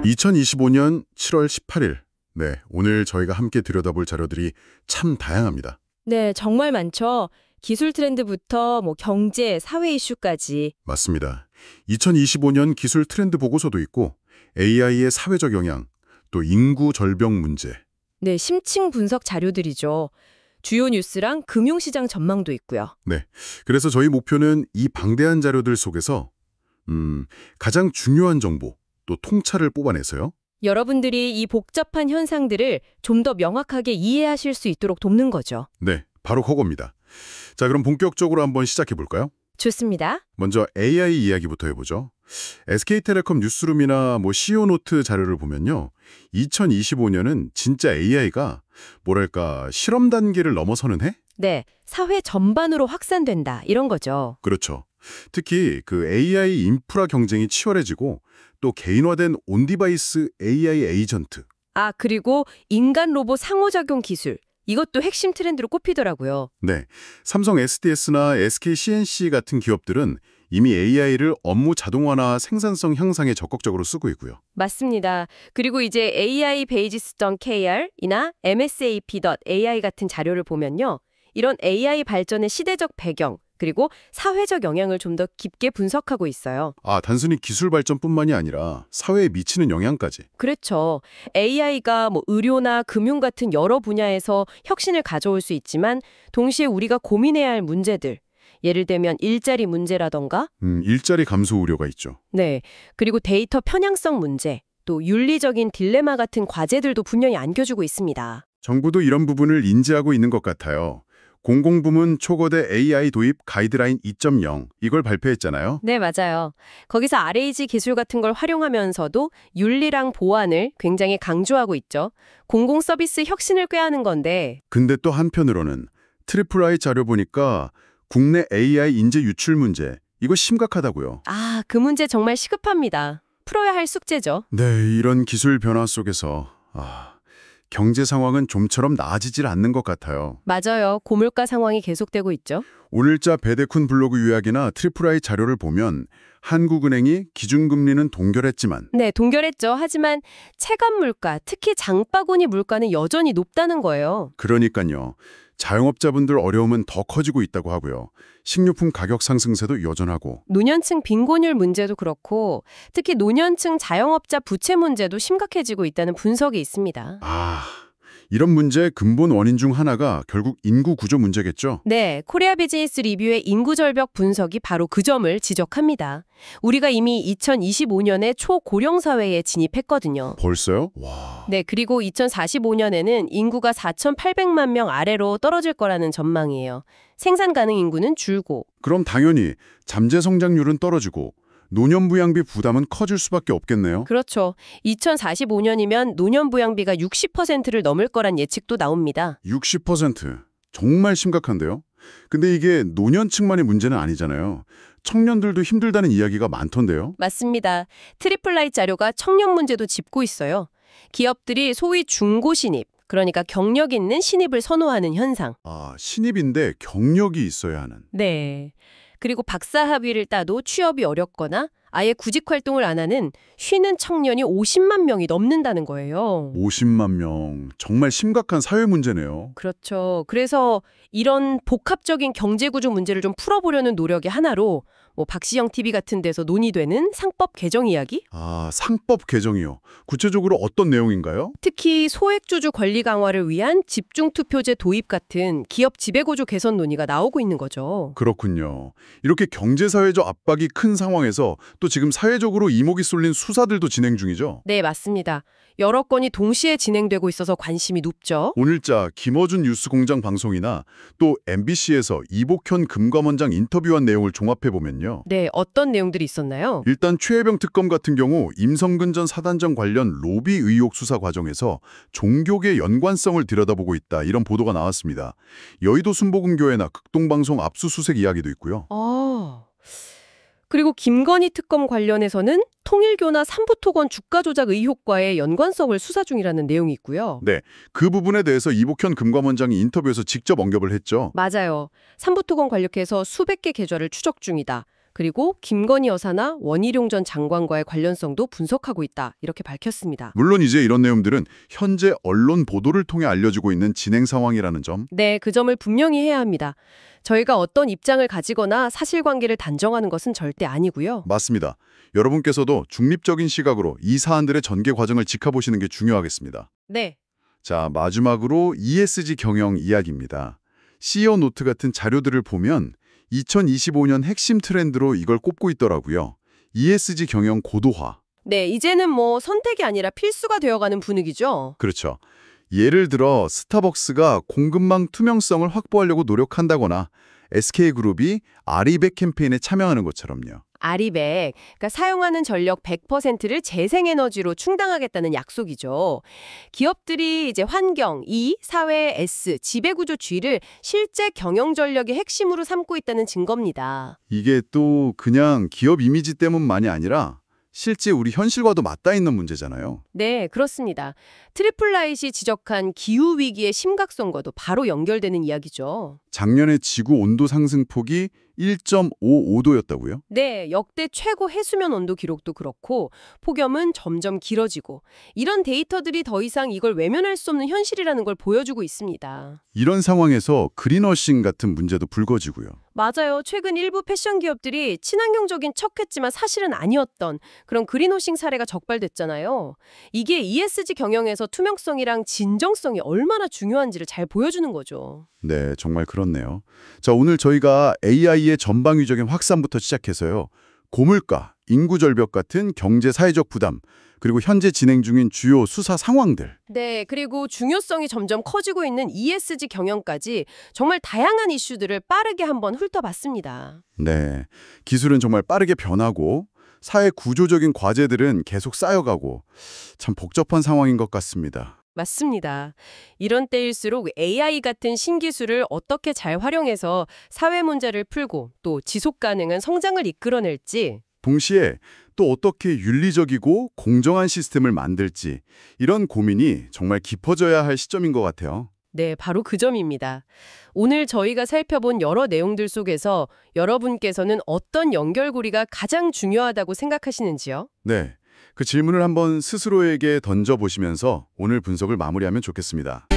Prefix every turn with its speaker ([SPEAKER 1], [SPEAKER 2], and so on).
[SPEAKER 1] 2025년 7월 18일. 네, 오늘 저희가 함께 들여다볼 자료들이 참 다양합니다.
[SPEAKER 2] 네, 정말 많죠. 기술 트렌드부터 경제, 사회 이슈까지.
[SPEAKER 1] 맞습니다. 2025년 기술 트렌드 보고서도 있고 AI의 사회적 영향, 또 인구 절벽 문제.
[SPEAKER 2] 네, 심층 분석 자료들이죠. 주요 뉴스랑 금융시장 전망도 있고요.
[SPEAKER 1] 네, 그래서 저희 목표는 이 방대한 자료들 속에서 가장 중요한 정보, 또 통찰을 뽑아내서요.
[SPEAKER 2] 여러분들이 이 복잡한 현상들을 좀 더 명확하게 이해하실 수 있도록 돕는 거죠.
[SPEAKER 1] 네, 바로 그겁니다. 자, 그럼 본격적으로 한번 시작해 볼까요?
[SPEAKER 2] 좋습니다.
[SPEAKER 1] 먼저 AI 이야기부터 해보죠. SK텔레콤 뉴스룸이나 CEO 노트 자료를 보면요. 2025년은 진짜 AI가 뭐랄까 실험 단계를 넘어서는 해?
[SPEAKER 2] 네, 사회 전반으로 확산된다 이런 거죠.
[SPEAKER 1] 그렇죠. 특히 그 AI 인프라 경쟁이 치열해지고 또 개인화된 온디바이스 AI 에이전트.
[SPEAKER 2] 아, 그리고 인간 로봇 상호작용 기술. 이것도 핵심 트렌드로 꼽히더라고요.
[SPEAKER 1] 네, 삼성 SDS나 SK CNC 같은 기업들은 이미 AI를 업무 자동화나 생산성 향상에 적극적으로 쓰고 있고요.
[SPEAKER 2] 맞습니다. 그리고 이제 AI-Based.kr이나 MSAP.ai 같은 자료를 보면요. 이런 AI 발전의 시대적 배경, 그리고 사회적 영향을 좀 더 깊게 분석하고 있어요.
[SPEAKER 1] 아, 단순히 기술 발전뿐만이 아니라 사회에 미치는 영향까지.
[SPEAKER 2] 그렇죠. AI가 의료나 금융 같은 여러 분야에서 혁신을 가져올 수 있지만 동시에 우리가 고민해야 할 문제들, 예를 들면 일자리 문제라던가
[SPEAKER 1] 일자리 감소 우려가 있죠.
[SPEAKER 2] 네, 그리고 데이터 편향성 문제, 또 윤리적인 딜레마 같은 과제들도 분명히 안겨주고 있습니다.
[SPEAKER 1] 정부도 이런 부분을 인지하고 있는 것 같아요. 공공부문 초거대 AI 도입 가이드라인 2.0 이걸 발표했잖아요.
[SPEAKER 2] 네, 맞아요. 거기서 RAG 기술 같은 걸 활용하면서도 윤리랑 보안을 굉장히 강조하고 있죠. 공공 서비스 혁신을 꾀하는 건데
[SPEAKER 1] 근데 또 한편으로는 트리플 I 자료 보니까 국내 AI 인재 유출 문제 이거 심각하다고요.
[SPEAKER 2] 아, 그 문제 정말 시급합니다. 풀어야 할 숙제죠.
[SPEAKER 1] 네, 이런 기술 변화 속에서 경제 상황은 좀처럼 나아지질 않는 것 같아요.
[SPEAKER 2] 맞아요. 고물가 상황이 계속되고 있죠.
[SPEAKER 1] 오늘자 베데쿤 블로그 요약이나 트리플 I 자료를 보면 한국은행이 기준금리는 동결했지만
[SPEAKER 2] 네, 동결했죠. 하지만 체감 물가, 특히 장바구니 물가는 여전히 높다는 거예요.
[SPEAKER 1] 그러니까요. 자영업자분들 어려움은 더 커지고 있다고 하고요. 식료품 가격 상승세도 여전하고.
[SPEAKER 2] 노년층 빈곤율 문제도 그렇고 특히 노년층 자영업자 부채 문제도 심각해지고 있다는 분석이 있습니다.
[SPEAKER 1] 이런 문제의 근본 원인 중 하나가 결국 인구 구조 문제겠죠?
[SPEAKER 2] 네, 코리아 비즈니스 리뷰의 인구 절벽 분석이 바로 그 점을 지적합니다. 우리가 이미 2025년에 초고령 사회에 진입했거든요.
[SPEAKER 1] 벌써요? 와.
[SPEAKER 2] 네, 그리고 2045년에는 인구가 4,800만 명 아래로 떨어질 거라는 전망이에요. 생산 가능 인구는 줄고.
[SPEAKER 1] 그럼 당연히 잠재 성장률은 떨어지고 노년부양비 부담은 커질 수밖에 없겠네요.
[SPEAKER 2] 그렇죠. 2045년이면 노년부양비가 60%를 넘을 거란 예측도 나옵니다.
[SPEAKER 1] 60%. 정말 심각한데요? 근데 이게 노년층만의 문제는 아니잖아요. 청년들도 힘들다는 이야기가 많던데요?
[SPEAKER 2] 맞습니다. 트리플 I 자료가 청년 문제도 짚고 있어요. 기업들이 소위 중고 신입, 그러니까 경력 있는 신입을 선호하는 현상.
[SPEAKER 1] 신입인데 경력이 있어야 하는.
[SPEAKER 2] 네. 그리고 박사 학위를 따도 취업이 어렵거나 아예 구직 활동을 안 하는 쉬는 청년이 50만 명이 넘는다는 거예요.
[SPEAKER 1] 50만 명. 정말 심각한 사회 문제네요.
[SPEAKER 2] 그렇죠. 그래서 이런 복합적인 경제구조 문제를 좀 풀어보려는 노력의 하나로 박시영 TV 같은 데서 논의되는 상법 개정 이야기?
[SPEAKER 1] 상법 개정이요. 구체적으로 어떤 내용인가요?
[SPEAKER 2] 특히 소액주주 권리 강화를 위한 집중투표제 도입 같은 기업 지배구조 개선 논의가 나오고 있는 거죠.
[SPEAKER 1] 그렇군요. 이렇게 경제사회적 압박이 큰 상황에서 또 지금 사회적으로 이목이 쏠린 수사들도 진행 중이죠?
[SPEAKER 2] 네, 맞습니다. 여러 건이 동시에 진행되고 있어서 관심이 높죠.
[SPEAKER 1] 오늘자 김어준 뉴스공장 방송이나 또 MBC에서 이복현 금감원장 인터뷰한 내용을 종합해보면요.
[SPEAKER 2] 네, 어떤 내용들이 있었나요?
[SPEAKER 1] 일단 최혜병 특검 같은 경우 임성근 전 사단장 관련 로비 의혹 수사 과정에서 종교계 연관성을 들여다보고 있다 이런 보도가 나왔습니다. 여의도 순복음교회나 극동방송 압수수색 이야기도 있고요.
[SPEAKER 2] 그리고 김건희 특검 관련해서는 통일교나 삼부토건 주가 조작 의혹과의 연관성을 수사 중이라는 내용이 있고요.
[SPEAKER 1] 네, 그 부분에 대해서 이복현 금감원장이 인터뷰에서 직접 언급을 했죠.
[SPEAKER 2] 맞아요. 삼부토건 관련해서 수백 개 계좌를 추적 중이다. 그리고 김건희 여사나 원희룡 전 장관과의 관련성도 분석하고 있다. 이렇게 밝혔습니다.
[SPEAKER 1] 물론 이제 이런 내용들은 현재 언론 보도를 통해 알려지고 있는 진행 상황이라는 점.
[SPEAKER 2] 네, 그 점을 분명히 해야 합니다. 저희가 어떤 입장을 가지거나 사실관계를 단정하는 것은 절대 아니고요.
[SPEAKER 1] 맞습니다. 여러분께서도 중립적인 시각으로 이 사안들의 전개 과정을 지켜보시는 게 중요하겠습니다.
[SPEAKER 2] 네.
[SPEAKER 1] 자, 마지막으로 ESG 경영 이야기입니다. CEO 노트 같은 자료들을 보면 2025년 핵심 트렌드로 이걸 꼽고 있더라고요. ESG 경영 고도화.
[SPEAKER 2] 네, 이제는 뭐 선택이 아니라 필수가 되어가는 분위기죠.
[SPEAKER 1] 그렇죠. 예를 들어 스타벅스가 공급망 투명성을 확보하려고 노력한다거나 SK그룹이 아리백 캠페인에 참여하는 것처럼요.
[SPEAKER 2] 아리백, 그러니까 사용하는 전력 100%를 재생에너지로 충당하겠다는 약속이죠. 기업들이 이제 환경, E, 사회, S, 지배구조 G를 실제 경영 전력의 핵심으로 삼고 있다는 증거입니다.
[SPEAKER 1] 이게 또 그냥 기업 이미지 때문만이 아니라 실제 우리 현실과도 맞닿아 있는 문제잖아요.
[SPEAKER 2] 네, 그렇습니다. 트리플라잇이 지적한 기후위기의 심각성과도 바로 연결되는 이야기죠.
[SPEAKER 1] 작년에 지구 온도 상승폭이 1.55도였다고요?
[SPEAKER 2] 네, 역대 최고 해수면 온도 기록도 그렇고 폭염은 점점 길어지고 이런 데이터들이 더 이상 이걸 외면할 수 없는 현실이라는 걸 보여주고 있습니다.
[SPEAKER 1] 이런 상황에서 그린워싱 같은 문제도 불거지고요.
[SPEAKER 2] 맞아요. 최근 일부 패션 기업들이 친환경적인 척했지만 사실은 아니었던 그런 그린워싱 사례가 적발됐잖아요. 이게 ESG 경영에서 투명성이랑 진정성이 얼마나 중요한지를 잘 보여주는 거죠.
[SPEAKER 1] 네, 정말 그렇네요. 자, 오늘 저희가 AI의 전방위적인 확산부터 시작해서요. 고물가, 인구 절벽 같은 경제 사회적 부담, 그리고 현재 진행 중인 주요 수사 상황들.
[SPEAKER 2] 네, 그리고 중요성이 점점 커지고 있는 ESG 경영까지 정말 다양한 이슈들을 빠르게 한번 훑어봤습니다.
[SPEAKER 1] 네, 기술은 정말 빠르게 변하고 사회 구조적인 과제들은 계속 쌓여가고 참 복잡한 상황인 것 같습니다.
[SPEAKER 2] 맞습니다. 이런 때일수록 AI 같은 신기술을 어떻게 잘 활용해서 사회 문제를 풀고 또 지속 가능한 성장을 이끌어낼지
[SPEAKER 1] 동시에 또 어떻게 윤리적이고 공정한 시스템을 만들지 이런 고민이 정말 깊어져야 할 시점인 것 같아요.
[SPEAKER 2] 네, 바로 그 점입니다. 오늘 저희가 살펴본 여러 내용들 속에서 여러분께서는 어떤 연결고리가 가장 중요하다고 생각하시는지요?
[SPEAKER 1] 네, 그 질문을 한번 스스로에게 던져보시면서 오늘 분석을 마무리하면 좋겠습니다.